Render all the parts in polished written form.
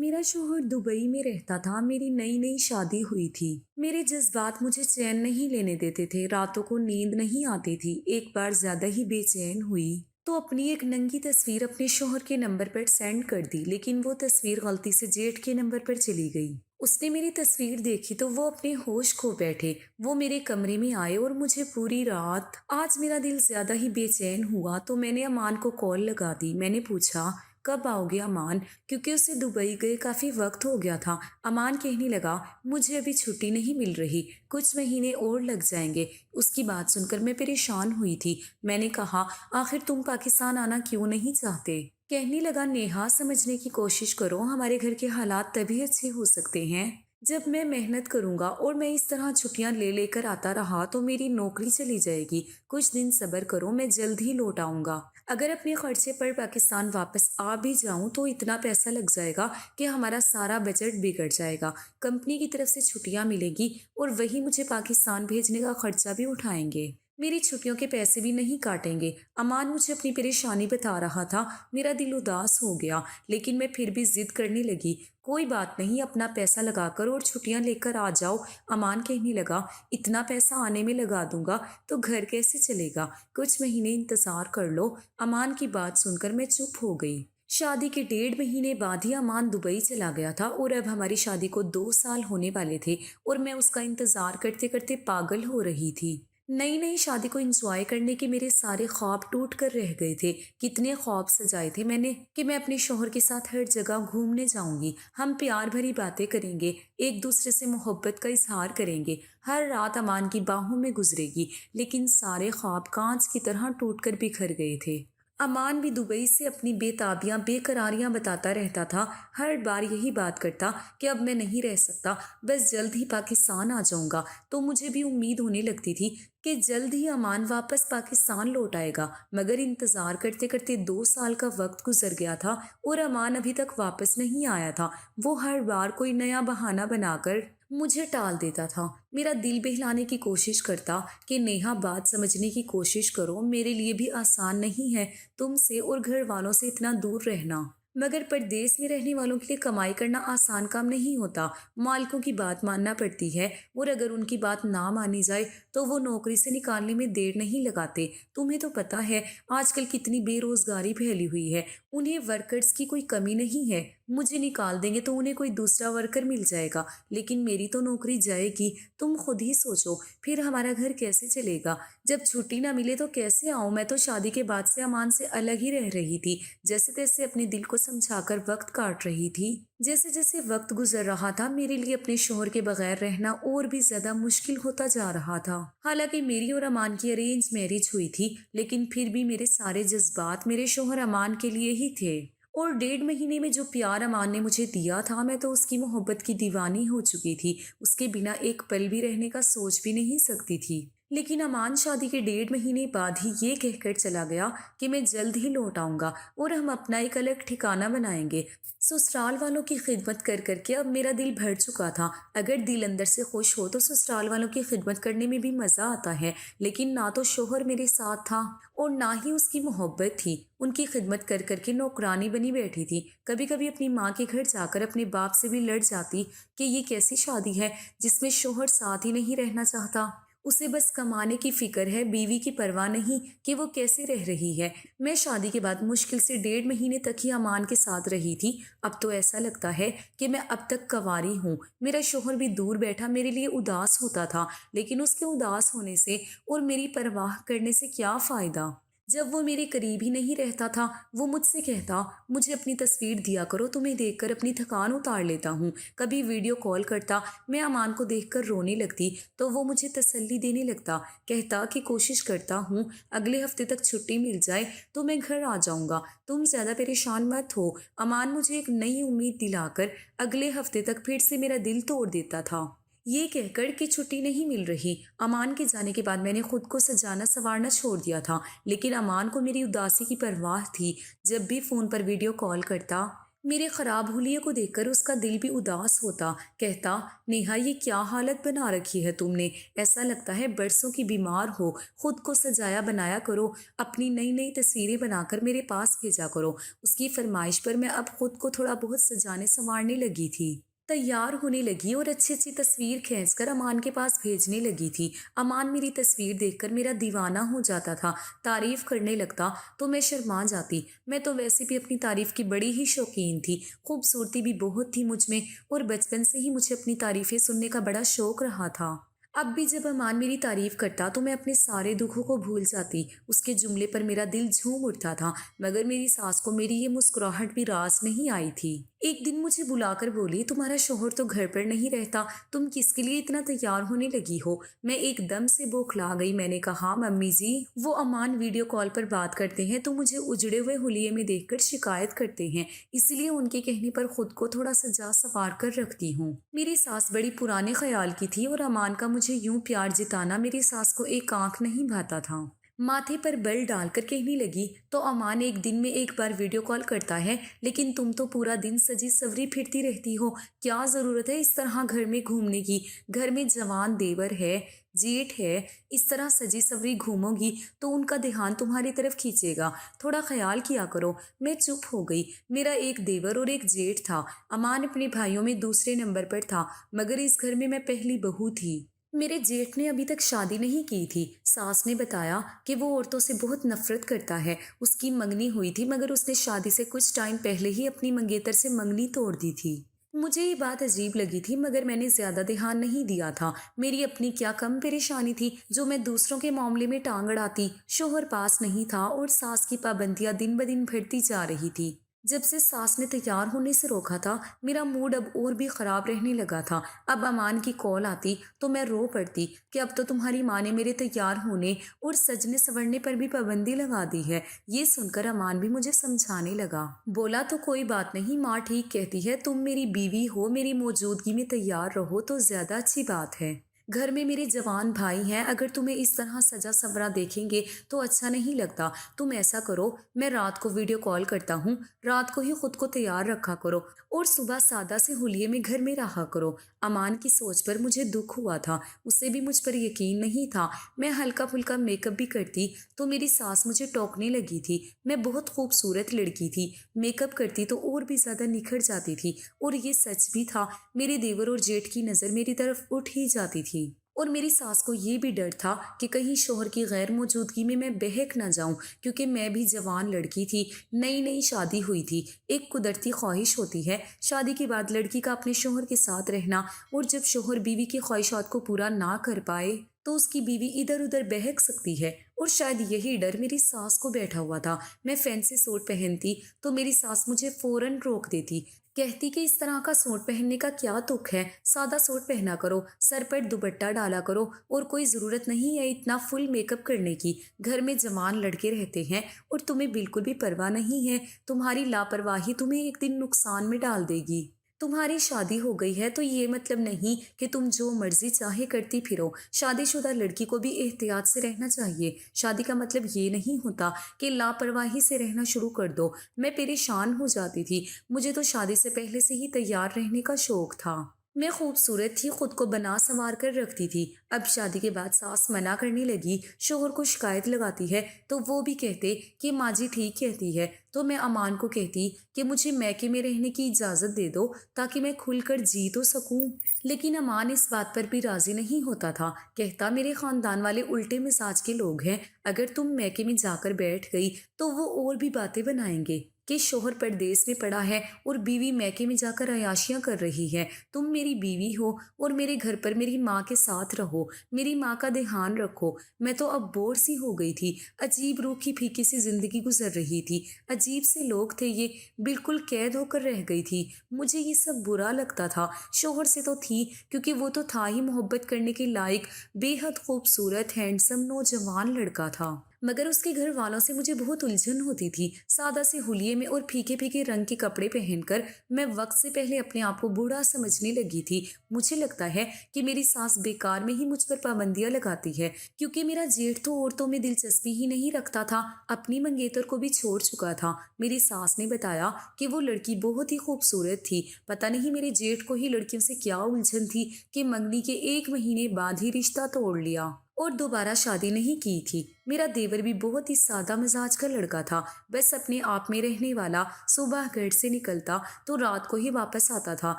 میرا شوہر دبئی میں رہتا تھا، میری نئی نئی شادی ہوئی تھی۔ میرے جذبات مجھے چین نہیں لینے دیتے تھے، راتوں کو نیند نہیں آتی تھی۔ ایک بار زیادہ ہی بے چین ہوئی تو اپنی ایک ننگی تصویر اپنے شوہر کے نمبر پر سینڈ کر دی، لیکن وہ تصویر غلطی سے جیٹھ کے نمبر پر چلی گئی۔ اس نے میری تصویر دیکھی تو وہ اپنے ہوش کھو بیٹھے۔ وہ میرے کمرے میں آئے اور مجھے پوری رات آج میرا دل زیادہ ہی بے چین ہوا تو میں نے امان کو کال لگا دی۔ میں نے پوچھا کب آؤ گے امان، کیونکہ اسے دبئی گئے کافی وقت ہو گیا تھا۔ امان کہنے لگا مجھے ابھی چھٹی نہیں مل رہی، کچھ مہینے اور لگ جائیں گے۔ اس کی بات سن کر میں پریشان ہوئی تھی۔ میں نے کہا آخر تم پاکستان آنا کیوں نہیں چاہتے؟ کہنے لگا نیہا سمجھنے کی کوشش کرو، ہمارے گھر کے حالات تبھی اچھے ہو سکتے ہیں جب میں محنت کروں گا، اور میں اس طرح چھٹیاں لے لے کر آتا رہا تو میری نوکری چلی جائے گی۔ کچھ دن صبر کرو، میں جلد ہی لوٹ آؤں گا۔ اگر اپنے خرچے پر پاکستان واپس آ بھی جاؤں تو اتنا پیسہ لگ جائے گا کہ ہمارا سارا بجٹ بگڑ جائے گا۔ کمپنی کی طرف سے چھٹیاں ملیں گی اور وہی مجھے پاکستان بھیجنے کا خرچہ بھی اٹھائیں گے، میری چھٹیوں کے پیسے بھی نہیں کاٹیں گے۔ امان مجھے اپنی پریشانی بتا رہا تھا۔ میرا دل اداس ہو گیا، لیکن میں پھر بھی ضد کرنے لگی۔ کوئی بات نہیں، اپنا پیسہ لگا کر اور چھٹیاں لے کر آ جاؤ۔ امان کہنے لگا اتنا پیسہ آنے میں لگا دوں گا تو گھر کیسے چلے گا؟ کچھ مہینے انتظار کر لو۔ امان کی بات سن کر میں چپ ہو گئی۔ شادی کے 1.5 مہینے بعد ہی امان دبئی چلا گیا تھا اور اب ہماری شادی کو 2 سال ہونے والے تھے اور میں اس کا انتظار کرتے کرتے پاگل ہو رہی تھی۔ نئی نئی شادی کو انجوائے کرنے کے میرے سارے خواب ٹوٹ کر رہ گئے تھے۔ کتنے خواب سجائے تھے میں نے کہ میں اپنے شوہر کے ساتھ ہر جگہ گھومنے جاؤں گی، ہم پیار بھری باتیں کریں گے، ایک دوسرے سے محبت کا اظہار کریں گے، ہر رات امان کی باہوں میں گزرے گی، لیکن سارے خواب کانچ کی طرح ٹوٹ کر بکھر گئے تھے۔ امان بھی دبئی سے اپنی بے تابیاں بے قراریاں بتاتا رہتا تھا، ہر بار یہی بات کرتا کہ اب میں نہیں رہ سکتا، بس جلد ہی پاکستان آ جاؤں گا۔ تو مجھے بھی امید ہونے لگتی تھی کہ جلد ہی امان واپس پاکستان لوٹ آئے گا، مگر انتظار کرتے کرتے 2 سال کا وقت گزر گیا تھا اور امان ابھی تک واپس نہیں آیا تھا۔ وہ ہر بار کوئی نیا بہانہ بنا کر مجھے ٹال دیتا تھا، میرا دل بہلانے کی کوشش کرتا کہ نیہا بات سمجھنے کی کوشش کرو، میرے لیے بھی آسان نہیں ہے تم سے اور گھر والوں سے اتنا دور رہنا، مگر پردیس میں رہنے والوں کے لیے کمائی کرنا آسان کام نہیں ہوتا، مالکوں کی بات ماننا پڑتی ہے، اور اگر ان کی بات نہ مانی جائے تو وہ نوکری سے نکالنے میں دیر نہیں لگاتے۔ تمہیں تو پتہ ہے آج کل کتنی بے روزگاری پھیلی ہوئی ہے، انہیں ورکرز کی کوئی کمی نہیں ہے، مجھے نکال دیں گے تو انہیں کوئی دوسرا ورکر مل جائے گا، لیکن میری تو نوکری جائے گی۔ تم خود ہی سوچو پھر ہمارا گھر کیسے چلے گا؟ جب چھٹی نہ ملے تو کیسے آؤں؟ میں تو شادی کے بعد سے امان سے الگ ہی رہ رہی تھی، جیسے تیسے اپنے دل کو سمجھا کر وقت کاٹ رہی تھی۔ جیسے جیسے وقت گزر رہا تھا میرے لیے اپنے شوہر کے بغیر رہنا اور بھی زیادہ مشکل ہوتا جا رہا تھا۔ حالانکہ میری اور امان کی ارینج میرج ہوئی تھی، لیکن پھر بھی میرے سارے جذبات میرے شوہر امان کے لیے ہی تھے، اور 1.5 مہینے میں جو پیار امان نے مجھے دیا تھا میں تو اس کی محبت کی دیوانی ہو چکی تھی، اس کے بنا ایک پل بھی رہنے کا سوچ بھی نہیں سکتی تھی۔ لیکن امان شادی کے 1.5 مہینے بعد ہی یہ کہہ کر چلا گیا کہ میں جلد ہی لوٹ آؤں گا اور ہم اپنا ایک الگ ٹھکانہ بنائیں گے۔ سسرال والوں کی خدمت کر کر کے اب میرا دل بھر چکا تھا۔ اگر دل اندر سے خوش ہو تو سسرال والوں کی خدمت کرنے میں بھی مزہ آتا ہے، لیکن نہ تو شوہر میرے ساتھ تھا اور نہ ہی اس کی محبت تھی، ان کی خدمت کر کر کے نوکرانی بنی بیٹھی تھی۔ کبھی کبھی اپنی ماں کے گھر جا کر اپنے باپ سے بھی لڑ جاتی کہ یہ کیسی شادی ہے جس میں شوہر ساتھ ہی نہیں رہنا چاہتا، اسے بس کمانے کی فکر ہے، بیوی کی پرواہ نہیں کہ وہ کیسے رہ رہی ہے۔ میں شادی کے بعد مشکل سے 1.5 مہینے تک ہی امان کے ساتھ رہی تھی، اب تو ایسا لگتا ہے کہ میں اب تک کنواری ہوں۔ میرا شوہر بھی دور بیٹھا میرے لیے اداس ہوتا تھا، لیکن اس کے اداس ہونے سے اور میری پرواہ کرنے سے کیا فائدہ جب وہ میرے قریب ہی نہیں رہتا تھا۔ وہ مجھ سے کہتا مجھے اپنی تصویر دیا کرو، تمہیں دیکھ کر اپنی تھکان اتار لیتا ہوں۔ کبھی ویڈیو کال کرتا، میں امان کو دیکھ کر رونے لگتی تو وہ مجھے تسلی دینے لگتا، کہتا کہ کوشش کرتا ہوں اگلے ہفتے تک چھٹی مل جائے تو میں گھر آ جاؤں گا، تم زیادہ پریشان مت ہو۔ امان مجھے ایک نئی امید دلا کر اگلے ہفتے تک پھر سے میرا دل توڑ دیتا تھا، یہ کہہ کر کہ چھٹی نہیں مل رہی۔ امان کے جانے کے بعد میں نے خود کو سجانا سنوارنا چھوڑ دیا تھا، لیکن امان کو میری اداسی کی پرواہ تھی۔ جب بھی فون پر ویڈیو کال کرتا میرے خراب حلیے کو دیکھ کر اس کا دل بھی اداس ہوتا، کہتا نیہا یہ کیا حالت بنا رکھی ہے تم نے، ایسا لگتا ہے برسوں کی بیمار ہو، خود کو سجایا بنایا کرو، اپنی نئی نئی تصویریں بنا کر میرے پاس بھیجا کرو۔ اس کی فرمائش پر میں اب خود کو تھوڑا بہت سجانے سنوارنے لگی تھی، تیار ہونے لگی اور اچھی اچھی تصویر کھینچ کر امان کے پاس بھیجنے لگی تھی۔ امان میری تصویر دیکھ کر میرا دیوانہ ہو جاتا تھا، تعریف کرنے لگتا تو میں شرما جاتی۔ میں تو ویسے بھی اپنی تعریف کی بڑی ہی شوقین تھی، خوبصورتی بھی بہت تھی مجھ میں، اور بچپن سے ہی مجھے اپنی تعریفیں سننے کا بڑا شوق رہا تھا۔ اب بھی جب امان میری تعریف کرتا تو میں اپنے سارے دکھوں کو بھول جاتی، اس کے جملے پر میرا دل جھوم اٹھتا تھا، مگر میری ساس کو میری یہ مسکراہٹ بھی راس نہیں آئی تھی۔ ایک دن مجھے بلا کر بولی تمہارا شوہر تو گھر پر نہیں رہتا، تم کس کے لیے اتنا تیار ہونے لگی ہو؟ میں ایک دم سے بوکھلا گئی، میں نے کہا ممی جی وہ امان ویڈیو کال پر بات کرتے ہیں تو مجھے اجڑے ہوئے حلیے میں دیکھ کر شکایت کرتے ہیں، اس لیے ان کے کہنے پر خود کو تھوڑا سجا سنوار کر رکھتی ہوں۔ میری ساس بڑی پرانے خیال کی تھی اور امان کا مجھے یوں پیار جتانا میری ساس کو ایک آنکھ نہیں بھاتا تھا۔ ماتھے پر بل ڈال کر کہنے لگی تو امان ایک دن میں ایک بار ویڈیو کال کرتا ہے، لیکن تم تو پورا دن سجی سوری پھرتی رہتی ہو، کیا ضرورت ہے اس طرح گھر میں گھومنے کی؟ گھر میں جوان دیور ہے، جیٹ ہے، اس طرح سجی سوری گھومو گی تو ان کا دھیان تمہاری طرف کھینچے گا، تھوڑا خیال کیا کرو۔ میں چپ ہو گئی۔ میرا ایک دیور اور ایک جیٹ تھا، امان اپنے بھائیوں میں دوسرے نمبر پر تھا، مگر اس گھر میں میں پہلی بہو تھی۔ میرے جیٹھ نے ابھی تک شادی نہیں کی تھی۔ ساس نے بتایا کہ وہ عورتوں سے بہت نفرت کرتا ہے، اس کی منگنی ہوئی تھی مگر اس نے شادی سے کچھ ٹائم پہلے ہی اپنی منگیتر سے منگنی توڑ دی تھی۔ مجھے یہ بات عجیب لگی تھی مگر میں نے زیادہ دھیان نہیں دیا تھا، میری اپنی کیا کم پریشانی تھی جو میں دوسروں کے معاملے میں ٹانگ اڑاتی۔ شوہر پاس نہیں تھا اور ساس کی پابندیاں دن بدن بڑھتی جا رہی تھی۔ جب سے ساس نے تیار ہونے سے روکا تھا میرا موڈ اب اور بھی خراب رہنے لگا تھا۔ اب امان کی کال آتی تو میں رو پڑتی کہ اب تو تمہاری ماں نے میرے تیار ہونے اور سجنے سورنے پر بھی پابندی لگا دی ہے۔ یہ سن کر امان بھی مجھے سمجھانے لگا، بولا تو کوئی بات نہیں، ماں ٹھیک کہتی ہے، تم میری بیوی ہو، میری موجودگی میں تیار رہو تو زیادہ اچھی بات ہے۔ گھر میں میرے جوان بھائی ہیں، اگر تمہیں اس طرح سجا سورا دیکھیں گے تو اچھا نہیں لگتا۔ تم ایسا کرو، میں رات کو ویڈیو کال کرتا ہوں، رات کو ہی خود کو تیار رکھا کرو اور صبح سادہ سے حلیے میں گھر میں رہا کرو۔ امان کی سوچ پر مجھے دکھ ہوا تھا، اسے بھی مجھ پر یقین نہیں تھا۔ میں ہلکا پھلکا میک اپ بھی کرتی تو میری ساس مجھے ٹوکنے لگی تھی۔ میں بہت خوبصورت لڑکی تھی، میک اپ کرتی تو اور بھی زیادہ نکھر جاتی تھی، اور یہ سچ بھی تھا، میرے دیور اور جیٹھ کی نظر میری طرف اٹھ ہی جاتی تھی۔ اور میری ساس کو یہ بھی ڈر تھا کہ کہیں شوہر کی غیر موجودگی میں بہک نہ جاؤں، کیونکہ میں بھی جوان لڑکی تھی، نئی نئی شادی ہوئی تھی۔ ایک قدرتی خواہش ہوتی ہے شادی کے بعد لڑکی کا اپنے شوہر کے ساتھ رہنا، اور جب شوہر بیوی کی خواہشات کو پورا نہ کر پائے تو اس کی بیوی ادھر ادھر بہک سکتی ہے، اور شاید یہی ڈر میری ساس کو بیٹھا ہوا تھا۔ میں فینسی سوٹ پہنتی تو میری ساس مجھے فوراً روک دیتی، کہتی کہ اس طرح کا سوٹ پہننے کا کیا تک ہے، سادہ سوٹ پہنا کرو، سر پر دوپٹہ ڈالا کرو، اور کوئی ضرورت نہیں ہے اتنا فل میک اپ کرنے کی۔ گھر میں جوان لڑکے رہتے ہیں اور تمہیں بالکل بھی پرواہ نہیں ہے، تمہاری لاپرواہی تمہیں ایک دن نقصان میں ڈال دے گی۔ تمہاری شادی ہو گئی ہے تو یہ مطلب نہیں کہ تم جو مرضی چاہے کرتی پھرو۔ شادی شدہ لڑکی کو بھی احتیاط سے رہنا چاہیے۔ شادی کا مطلب یہ نہیں ہوتا کہ لاپرواہی سے رہنا شروع کر دو۔ میں پریشان ہو جاتی تھی، مجھے تو شادی سے پہلے سے ہی تیار رہنے کا شوق تھا۔ میں خوبصورت تھی، خود کو بنا سنوار کر رکھتی تھی۔ اب شادی کے بعد ساس منع کرنے لگی، شوہر کو شکایت لگاتی ہے تو وہ بھی کہتے کہ ماں جی ٹھیک کہتی ہے، تو میں امان کو کہتی کہ مجھے میکے میں رہنے کی اجازت دے دو تاکہ میں کھل کر جی تو سکوں۔ لیکن امان اس بات پر بھی راضی نہیں ہوتا تھا، کہتا میرے خاندان والے الٹے مزاج کے لوگ ہیں، اگر تم میکے میں جا کر بیٹھ گئی تو وہ اور بھی باتیں بنائیں گے کہ شوہر پردیس میں پڑا ہے اور بیوی میکے میں جا کر عیاشیاں کر رہی ہے۔ تم میری بیوی ہو اور میرے گھر پر میری ماں کے ساتھ رہو، میری ماں کا دھیان رکھو۔ میں تو اب بور سی ہو گئی تھی، عجیب روکھی پھیکی سی زندگی گزر رہی تھی، عجیب سے لوگ تھے یہ، بالکل قید ہو کر رہ گئی تھی۔ مجھے یہ سب برا لگتا تھا۔ شوہر سے تو تھی کیونکہ وہ تو تھا ہی محبت کرنے کے لائق، بے حد خوبصورت ہینڈسم نوجوان لڑکا تھا، مگر اس کے گھر والوں سے مجھے بہت الجھن ہوتی تھی۔ سادہ سے حلیے میں اور پھیکے پھیکے رنگ کے کپڑے پہن کر میں وقت سے پہلے اپنے آپ کو بوڑھا سمجھنے لگی تھی۔ مجھے لگتا ہے کہ میری ساس بیکار میں ہی مجھ پر پابندیاں لگاتی ہے، کیونکہ میرا جیٹھ تو عورتوں میں دلچسپی ہی نہیں رکھتا تھا، اپنی منگیتر کو بھی چھوڑ چکا تھا۔ میری ساس نے بتایا کہ وہ لڑکی بہت ہی خوبصورت تھی۔ پتہ نہیں میرے جیٹھ کو ہی لڑکیوں سے کیا الجھن تھی کہ منگنی کے 1 مہینے بعد ہی رشتہ توڑ لیا اور دوبارہ شادی نہیں کی تھی۔ میرا دیور بھی بہت ہی سادہ مزاج کا لڑکا تھا، بس اپنے آپ میں رہنے والا۔ صبح گھر سے نکلتا تو رات کو ہی واپس آتا تھا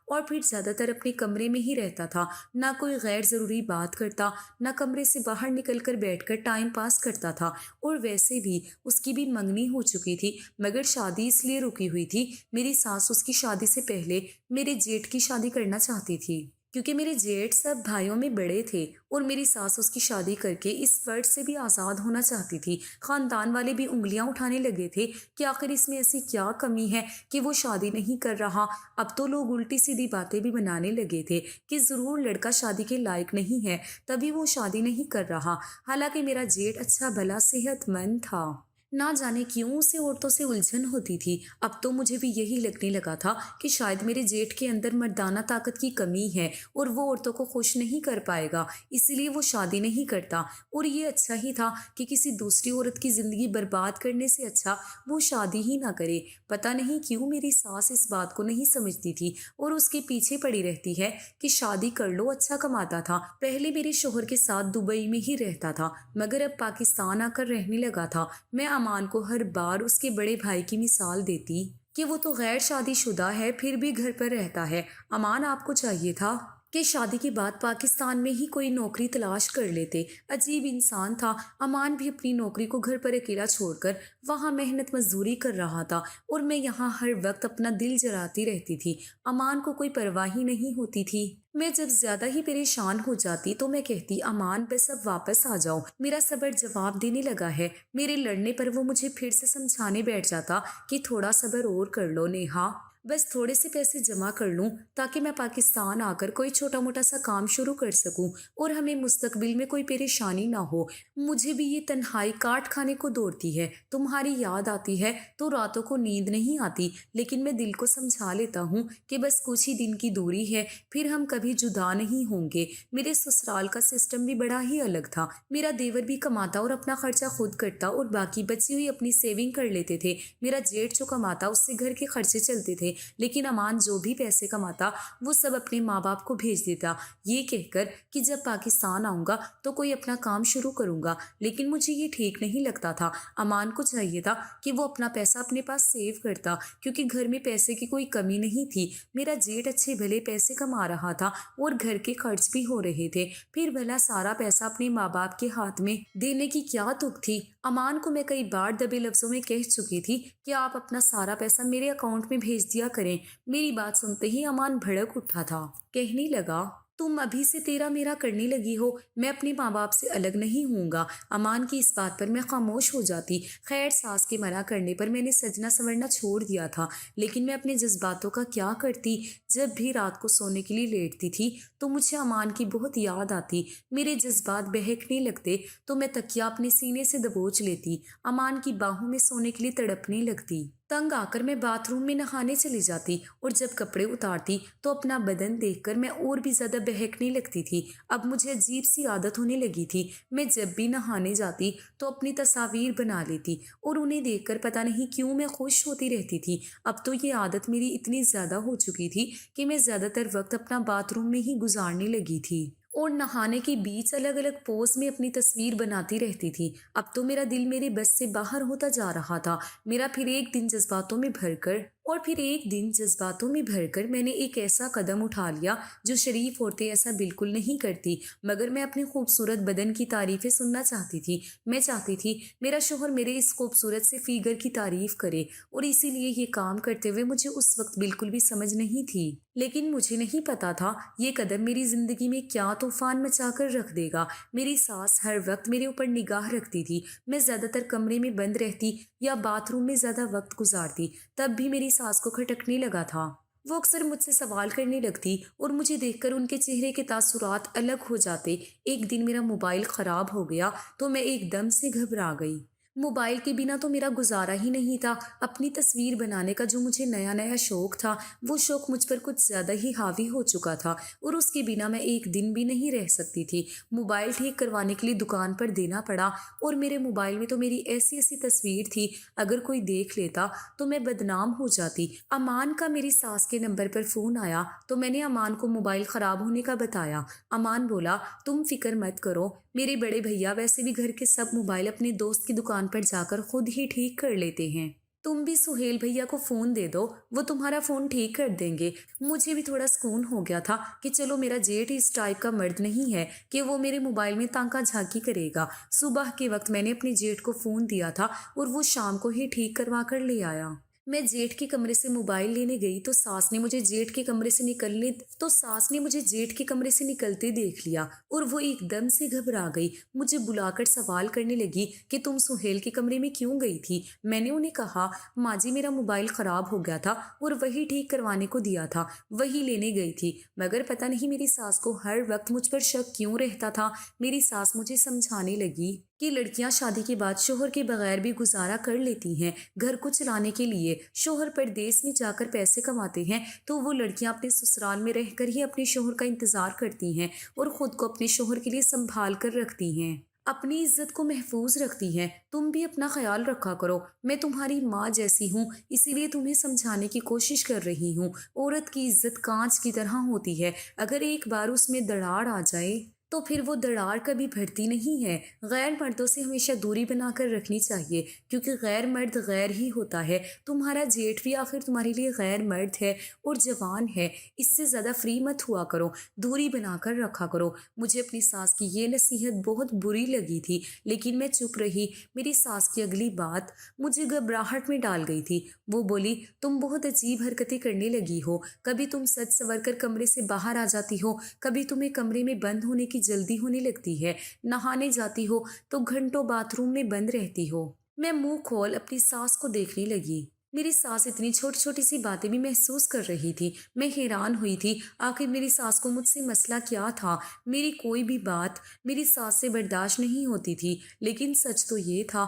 اور پھر زیادہ تر اپنے کمرے میں ہی رہتا تھا، نہ کوئی غیر ضروری بات کرتا، نہ کمرے سے باہر نکل کر بیٹھ کر ٹائم پاس کرتا تھا۔ اور ویسے بھی اس کی بھی منگنی ہو چکی تھی، مگر شادی اس لیے رکی ہوئی تھی، میری ساس اس کی شادی سے پہلے میرے جیٹھ کی شادی کرنا چاہتی تھی، کیونکہ میرے جیٹھ سب بھائیوں میں بڑے تھے اور میری ساس اس کی شادی کر کے اس فرض سے بھی آزاد ہونا چاہتی تھی۔ خاندان والے بھی انگلیاں اٹھانے لگے تھے کہ آخر اس میں ایسی کیا کمی ہے کہ وہ شادی نہیں کر رہا۔ اب تو لوگ الٹی سیدھی باتیں بھی بنانے لگے تھے کہ ضرور لڑکا شادی کے لائق نہیں ہے تبھی وہ شادی نہیں کر رہا، حالانکہ میرا جیٹھ اچھا بھلا صحت مند تھا۔ نہ جانے کیوں اسے عورتوں سے الجھن ہوتی تھی۔ اب تو مجھے بھی یہی لگنے لگا تھا کہ شاید میرے جیٹھ کے اندر مردانہ طاقت کی کمی ہے اور وہ عورتوں کو خوش نہیں کر پائے گا، اسی لیے وہ شادی نہیں کرتا۔ اور یہ اچھا ہی تھا کہ کسی دوسری عورت کی زندگی برباد کرنے سے اچھا وہ شادی ہی نہ کرے۔ پتہ نہیں کیوں میری ساس اس بات کو نہیں سمجھتی تھی اور اس کے پیچھے پڑی رہتی ہے کہ شادی کر لو، اچھا کماتا تھا۔ پہلے میرے شوہر کے ساتھ دبئی میں ہی رہتا تھا، مگر اب پاکستان آ کر رہنے لگا تھا۔ میں امان کو ہر بار اس کے بڑے بھائی کی مثال دیتی کہ وہ تو غیر شادی شدہ ہے پھر بھی گھر پر رہتا ہے۔ امان، آپ کو چاہیے تھا کہ شادی کے بعد پاکستان میں ہی کوئی نوکری تلاش کر لیتے۔ عجیب انسان تھا۔ امان بھی اپنی نوکری کو گھر پر اکیلا چھوڑ کر وہاں محنت مزدوری کر رہا تھا اور میں یہاں ہر وقت اپنا دل جلاتی رہتی تھی۔ امان کو کوئی پرواہ ہی نہیں ہوتی تھی۔ میں جب زیادہ ہی پریشان ہو جاتی تو میں کہتی، امان بس اب واپس آ جاؤ۔ میرا صبر جواب دینے لگا ہے۔ میرے لڑنے پر وہ مجھے پھر سے سمجھانے بیٹھ جاتا کہ تھوڑا صبر اور کر لو نیہا، بس تھوڑے سے پیسے جمع کر لوں تاکہ میں پاکستان آ کر کوئی چھوٹا موٹا سا کام شروع کر سکوں اور ہمیں مستقبل میں کوئی پریشانی نہ ہو۔ مجھے بھی یہ تنہائی کاٹ کھانے کو دوڑتی ہے، تمہاری یاد آتی ہے تو راتوں کو نیند نہیں آتی، لیکن میں دل کو سمجھا لیتا ہوں کہ بس کچھ ہی دن کی دوری ہے، پھر ہم کبھی جدا نہیں ہوں گے۔ میرے سسرال کا سسٹم بھی بڑا ہی الگ تھا۔ میرا دیور بھی کماتا اور اپنا خرچہ خود کرتا اور باقی بچی ہوئی اپنی سیونگ کر لیتے تھے۔ میرا جیٹھ جو کماتا اس سے گھر کے خرچے چلتے تھے، لیکن امان جو بھی پیسے کماتا وہ سب اپنے ماں باپ کو بھیج دیتا، یہ کہہ کر کہ جب پاکستان آؤں گا تو کوئی اپنا کام شروع کروں گا۔ لیکن مجھے یہ ٹھیک نہیں لگتا تھا۔ امان کو چاہیے تھا کہ وہ اپنا پیسہ اپنے پاس سیو کرتا، کیونکہ گھر میں پیسے کی کوئی کمی نہیں تھی۔ میرا جیٹھ اچھے بھلے پیسے کما رہا تھا اور گھر کے خرچ بھی ہو رہے تھے، پھر بھلا سارا پیسہ اپنے ماں باپ کے ہاتھ میں دینے کی کیا تک تھی؟ امان کو میں کئی بار دبے لفظوں میں کہہ چکی تھی کہ آپ اپنا سارا پیسہ میرے اکاؤنٹ میں بھیج دیا کریں۔ میری بات سنتے ہی امان بھڑک اٹھا تھا، کہنے لگا، تم ابھی سے تیرا میرا کرنے لگی ہو، میں اپنے ماں باپ سے الگ نہیں ہوں گا۔ امان کی اس بات پر میں خاموش ہو جاتی۔ خیر، ساس کے منع کرنے پر میں نے سجنا سنورنا چھوڑ دیا تھا، لیکن میں اپنے جذباتوں کا کیا کرتی؟ جب بھی رات کو سونے کے لیے لیٹتی تھی تو مجھے امان کی بہت یاد آتی۔ میرے جذبات بہکنے لگتے تو میں تکیہ اپنے سینے سے دبوچ لیتی، امان کی باہوں میں سونے کے لیے تڑپنے لگتی۔ تنگ آ کر میں باتھ روم میں نہانے چلی جاتی اور جب کپڑے اتارتی تو اپنا بدن دیکھ کر میں اور بھی زیادہ بہکنے لگتی تھی۔ اب مجھے عجیب سی عادت ہونے لگی تھی، میں جب بھی نہانے جاتی تو اپنی تصاویر بنا لیتی اور انہیں دیکھ کر پتہ نہیں کیوں میں خوش ہوتی رہتی تھی۔ اب تو یہ عادت میری اتنی زیادہ ہو چکی تھی کہ میں زیادہ تر وقت اپنا باتھ روم میں ہی گزارنے لگی تھی اور نہانے کے بیچ الگ الگ پوز میں اپنی تصویر بناتی رہتی تھی۔ اب تو میرا دل میرے بس سے باہر ہوتا جا رہا تھا۔ میرا پھر ایک دن جذباتوں میں بھر کر میں نے ایک ایسا قدم اٹھا لیا جو شریف عورتیں ایسا بالکل نہیں کرتی، مگر میں اپنے خوبصورت بدن کی تعریفیں سننا چاہتی تھی۔ میں چاہتی تھی میرا شوہر میرے اس خوبصورت سے فیگر کی تعریف کرے، اور اسی لیے یہ کام کرتے ہوئے مجھے اس وقت بالکل بھی سمجھ نہیں تھی، لیکن مجھے نہیں پتا تھا یہ قدم میری زندگی میں کیا طوفان مچا کر رکھ دے گا۔ میری ساس ہر وقت میرے اوپر نگاہ رکھتی تھی۔ میں زیادہ تر کمرے میں بند رہتی یا باتھ روم میں زیادہ وقت گزارتی، تب بھی میری ساس کو کھٹکنے لگا تھا وہ اکثر مجھ سے سوال کرنے لگتی اور مجھے دیکھ کر ان کے چہرے کے تاثرات الگ ہو جاتے۔ ایک دن میرا موبائل خراب ہو گیا تو میں ایک دم سے گھبرا گئی۔ موبائل کے بنا تو میرا گزارا ہی نہیں تھا۔ اپنی تصویر بنانے کا جو مجھے نیا نیا شوق تھا، وہ شوق مجھ پر کچھ زیادہ ہی حاوی ہو چکا تھا اور اس کے بنا میں ایک دن بھی نہیں رہ سکتی تھی۔ موبائل ٹھیک کروانے کے لیے دکان پر دینا پڑا اور میرے موبائل میں تو میری ایسی ایسی تصویر تھی، اگر کوئی دیکھ لیتا تو میں بدنام ہو جاتی۔ امان کا میری ساس کے نمبر پر فون آیا تو میں نے امان کو موبائل خراب ہونے کا بتایا۔ امان بولا، تم فکر مت کرو، میرے بڑے بھیا ویسے بھی گھر کے سب موبائل اپنے دوست کی دکان پر جا کر خود ہی ٹھیک کر لیتے ہیں، تم بھی سہیل بھیا کو فون دے دو، وہ تمہارا فون ٹھیک کر دیں گے۔ مجھے بھی تھوڑا سکون ہو گیا تھا کہ چلو میرا جیٹ اس ٹائپ کا مرد نہیں ہے کہ وہ میرے موبائل میں تانکا جھانکی کرے گا۔ صبح کے وقت میں نے اپنے جیٹ کو فون دیا تھا اور وہ شام کو ہی ٹھیک کروا کر لے آیا۔ میں جیٹ کے کمرے سے موبائل لینے گئی تو ساس نے مجھے جیٹ کے کمرے سے نکلتے دیکھ لیا اور وہ ایک دم سے گھبرا گئی۔ مجھے بلا کر سوال کرنے لگی کہ تم سہیل کے کمرے میں کیوں گئی تھی؟ میں نے انہیں کہا، ماں جی میرا موبائل خراب ہو گیا تھا اور وہی ٹھیک کروانے کو دیا تھا، وہی لینے گئی تھی۔ مگر پتہ نہیں میری ساس کو ہر وقت مجھ پر شک کیوں رہتا تھا۔ میری ساس مجھے سمجھانے لگی کہ لڑکیاں شادی کے بعد شوہر کے بغیر بھی گزارا کر لیتی ہیں۔ گھر کو چلانے کے لیے شوہر پردیس میں جا کر پیسے کماتے ہیں تو وہ لڑکیاں اپنے سسرال میں رہ کر ہی اپنے شوہر کا انتظار کرتی ہیں اور خود کو اپنے شوہر کے لیے سنبھال کر رکھتی ہیں، اپنی عزت کو محفوظ رکھتی ہیں۔ تم بھی اپنا خیال رکھا کرو، میں تمہاری ماں جیسی ہوں، اسی لیے تمہیں سمجھانے کی کوشش کر رہی ہوں۔ عورت کی عزت کانچ کی طرح ہوتی ہے، اگر ایک بار اس میں دراڑ آ جائے تو پھر وہ دراڑ کبھی بھرتی نہیں ہے۔ غیر مردوں سے ہمیشہ دوری بنا کر رکھنی چاہیے، کیونکہ غیر مرد غیر ہی ہوتا ہے۔ تمہارا جیٹ بھی آخر تمہارے لیے غیر مرد ہے اور جوان ہے، اس سے زیادہ فری مت ہوا کرو، دوری بنا کر رکھا کرو۔ مجھے اپنی ساس کی یہ نصیحت بہت بری لگی تھی، لیکن میں چپ رہی۔ میری ساس کی اگلی بات مجھے گھبراہٹ میں ڈال گئی تھی۔ وہ بولی، تم بہت عجیب حرکتیں کرنے لگی ہو، کبھی تم سج سور کر کمرے سے باہر آ جاتی ہو، کبھی تمہیں کمرے میں بند ہونے کی جلدی ہونے لگتی ہے، نہانے جاتی ہو تو گھنٹوں باتھ روم میں بند رہتی ہو۔ میں منہ کھول اپنی ساس کو دیکھنے لگی۔ میری ساس اتنی چھوٹی چھوٹی سی باتیں بھی محسوس کر رہی تھی۔ میں حیران ہوئی تھی، آخر میری ساس کو مجھ سے مسئلہ کیا تھا؟ میری کوئی بھی بات میری ساس سے برداشت نہیں ہوتی تھی، لیکن سچ تو یہ تھا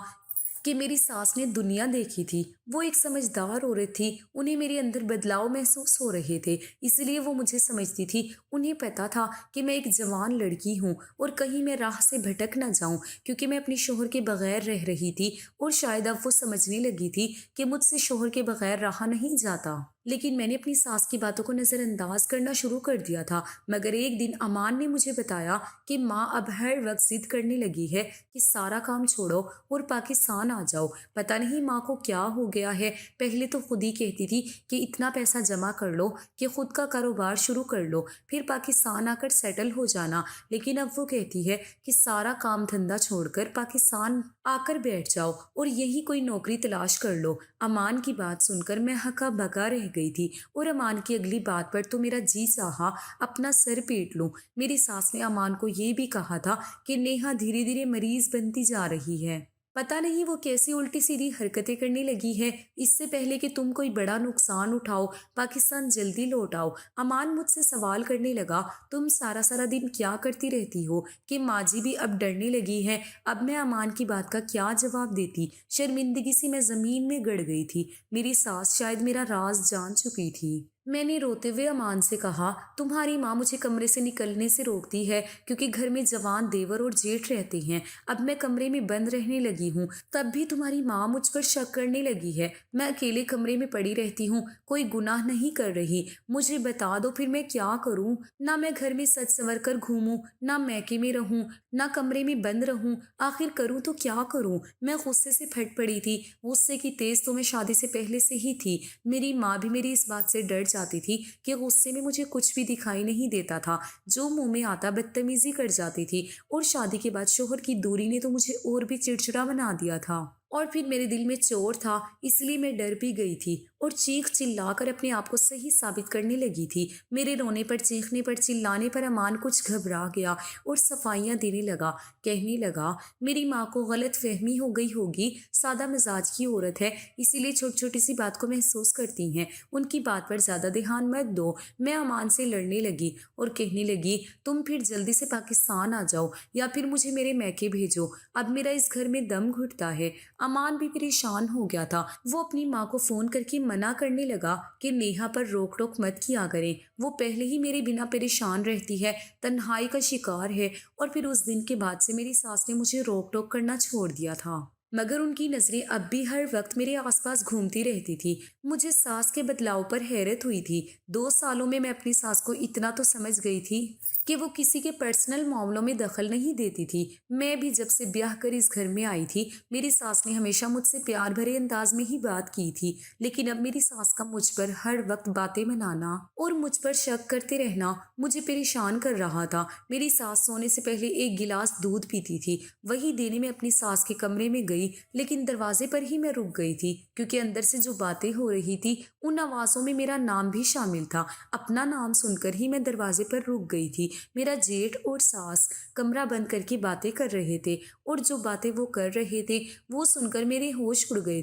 کہ میری ساس نے دنیا دیکھی تھی۔ وہ ایک سمجھدار عورت تھی، انہیں میرے اندر بدلاؤ محسوس ہو رہے تھے، اس لیے وہ مجھے سمجھتی تھی۔ انہیں پتا تھا کہ میں ایک جوان لڑکی ہوں اور کہیں میں راہ سے بھٹک نہ جاؤں، کیونکہ میں اپنے شوہر کے بغیر رہ رہی تھی، اور شاید اب وہ سمجھنے لگی تھی کہ مجھ سے شوہر کے بغیر رہا نہیں جاتا۔ لیکن میں نے اپنی ساس کی باتوں کو نظر انداز کرنا شروع کر دیا تھا۔ مگر ایک دن امان نے مجھے بتایا کہ ماں اب ہر وقت ضد کرنے لگی ہے کہ سارا کام چھوڑو اور پاکستان آ جاؤ۔ پتہ نہیں ماں کو کیا ہو گیا ہے، پہلے تو خود ہی کہتی تھی کہ اتنا پیسہ جمع کر لو کہ خود کا کاروبار شروع کر لو، پھر پاکستان آ کر سیٹل ہو جانا، لیکن اب وہ کہتی ہے کہ سارا کام دھندا چھوڑ کر پاکستان آ کر بیٹھ جاؤ اور یہی کوئی نوکری تلاش کر لو۔ امان کی بات سن کر میں ہکا بکا رہ گئی تھی، اور امان کی اگلی بات پر تو میرا جی چاہا اپنا سر پیٹ لوں۔ میری ساس نے امان کو یہ بھی کہا تھا کہ نیہا دھیرے دھیرے مریض بنتی جا رہی ہے، پتہ نہیں وہ کیسی الٹی سیدھی حرکتیں کرنے لگی ہے، اس سے پہلے کہ تم کوئی بڑا نقصان اٹھاؤ، پاکستان جلدی لوٹ آؤ۔ امان مجھ سے سوال کرنے لگا، تم سارا دن کیا کرتی رہتی ہو کہ ماں جی بھی اب ڈرنے لگی ہے؟ اب میں امان کی بات کا کیا جواب دیتی؟ شرمندگی سے میں زمین میں گڑ گئی تھی۔ میری ساس شاید میرا راز جان چکی تھی۔ میں نے روتے ہوئے امان سے کہا، تمہاری ماں مجھے کمرے سے نکلنے سے روکتی ہے کیونکہ گھر میں جوان دیور اور جیٹھ رہتے ہیں، اب میں کمرے میں بند رہنے لگی ہوں، تب بھی تمہاری ماں مجھ پر شک کرنے لگی ہے۔ میں اکیلے کمرے میں پڑی رہتی ہوں، کوئی گناہ نہیں کر رہی، مجھے بتا دو پھر میں کیا کروں؟ نہ میں گھر میں سج سنور کر گھوموں، نہ میکے میں رہوں، نہ کمرے میں بند رہوں، آخر کروں تو کیا کروں؟ میں غصے سے پھٹ پڑی تھی۔ غصے کی تیز تو میں شادی سے پہلے سے ہی تھی۔ میری ماں بھی میری اس بات سے ڈر جاتی تھی کہ غصے میں مجھے کچھ بھی دکھائی نہیں دیتا تھا، جو منہ میں آتا بدتمیزی کر جاتی تھی، اور شادی کے بعد شوہر کی دوری نے تو مجھے اور بھی چڑچڑا بنا دیا تھا، اور پھر میرے دل میں چور تھا، اس لیے میں ڈر بھی گئی تھی۔ اور چیخ چلا کر اپنے آپ کو صحیح ثابت کرنے لگی تھی۔ میرے رونے پر، چیخنے پر، چلانے پر امان کچھ گھبرا گیا اور صفائیاں دینے لگا۔ کہنے لگا میری ماں کو غلط فہمی ہو گئی ہوگی، سادہ مزاج کی عورت ہے، اسی لیے چھوٹی چھوٹی سی بات کو محسوس کرتی ہیں، ان کی بات پر زیادہ دھیان مت دو۔ میں امان سے لڑنے لگی اور کہنے لگی تم پھر جلدی سے پاکستان آ جاؤ یا پھر مجھے میرے میکے بھیجو، اب میرا اس گھر میں دم گھٹتا ہے۔ امان بھی پریشان ہو گیا تھا۔ وہ اپنی ماں کو فون کر کے منع کرنے لگا کہ نیہا پر روک ٹوک مت کیا کریں، وہ پہلے ہی میرے بنا پریشان رہتی ہے، تنہائی کا شکار ہے۔ اور پھر اس دن کے بعد سے میری ساس نے مجھے روک ٹوک کرنا چھوڑ دیا تھا، مگر ان کی نظریں اب بھی ہر وقت میرے آس پاس گھومتی رہتی تھی۔ مجھے ساس کے بدلاؤ پر حیرت ہوئی تھی۔ 2 سالوں میں اپنی ساس کو اتنا تو سمجھ گئی تھی کہ وہ کسی کے پرسنل معاملوں میں دخل نہیں دیتی تھی۔ میں بھی جب سے بیاہ کر اس گھر میں آئی تھی، میری ساس نے ہمیشہ مجھ سے پیار بھرے انداز میں ہی بات کی تھی، لیکن اب میری ساس کا مجھ پر ہر وقت باتیں بنانا اور مجھ پر شک کرتے رہنا مجھے پریشان کر رہا تھا۔ میری ساس سونے سے پہلے 1 گلاس دودھ پیتی تھی، وہی دینے میں اپنی ساس کے کمرے میں گئی، لیکن دروازے پر ہی میں رک گئی تھی، کیونکہ اندر سے جو باتیں ہو رہی تھی ان آوازوں میں میرا نام بھی شامل تھا۔ اپنا نام سن کر ہی میں دروازے پر رک گئی تھی۔ میرا جیٹھ اور ساس کمرہ بند کر کے باتیں کر رہے تھے، اور جو باتیں وہ کر رہے تھے وہ سن کر میرے ہوش اڑ گئے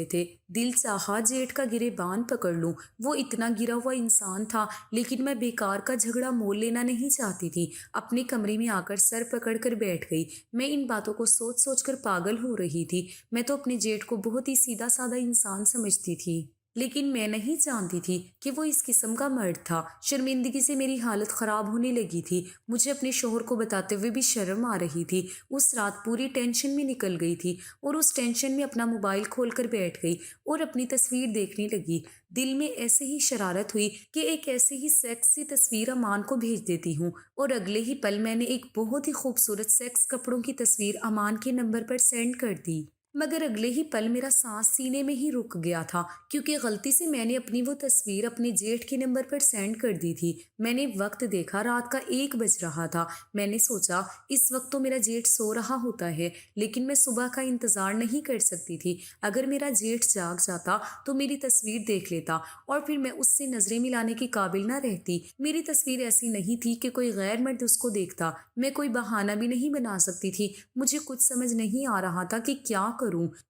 تھے۔ دل چاہا جیٹھ کا گریبان پکڑ لوں، وہ اتنا گرا ہوا انسان تھا، لیکن میں بیکار کا جھگڑا مول لینا نہیں چاہتی تھی۔ اپنے کمرے میں آ کر سر پکڑ کر بیٹھ گئی۔ میں ان باتوں کو سوچ سوچ کر پاگل ہو رہی تھی۔ میں تو اپنے جیٹھ کو بہت ہی سیدھا سادہ انسان سمجھتی تھی، لیکن میں نہیں جانتی تھی کہ وہ اس قسم کا مرد تھا۔ شرمندگی سے میری حالت خراب ہونے لگی تھی۔ مجھے اپنے شوہر کو بتاتے ہوئے بھی شرم آ رہی تھی۔ اس رات پوری ٹینشن میں نکل گئی تھی، اور اس ٹینشن میں اپنا موبائل کھول کر بیٹھ گئی اور اپنی تصویر دیکھنے لگی۔ دل میں ایسے ہی شرارت ہوئی کہ ایک ایسی ہی سیکسی تصویر امان کو بھیج دیتی ہوں، اور اگلے ہی پل میں نے ایک بہت ہی خوبصورت سیکس کپڑوں کی تصویر امان کے نمبر پر سینڈ کر دی۔ مگر اگلے ہی پل میرا سانس سینے میں ہی رک گیا تھا، کیونکہ غلطی سے میں نے اپنی وہ تصویر اپنے جیٹھ کے نمبر پر سینڈ کر دی تھی۔ میں نے وقت دیکھا، رات کا 1 بج رہا تھا۔ میں نے سوچا اس وقت تو میرا جیٹھ سو رہا ہوتا ہے، لیکن میں صبح کا انتظار نہیں کر سکتی تھی۔ اگر میرا جیٹھ جاگ جاتا تو میری تصویر دیکھ لیتا، اور پھر میں اس سے نظریں ملانے کے قابل نہ رہتی۔ میری تصویر ایسی نہیں تھی کہ کوئی غیر مرد اس کو دیکھتا۔ میں کوئی بہانہ بھی نہیں بنا سکتی تھی۔ مجھے کچھ سمجھ نہیں آ رہا تھا کہ کیا کروں۔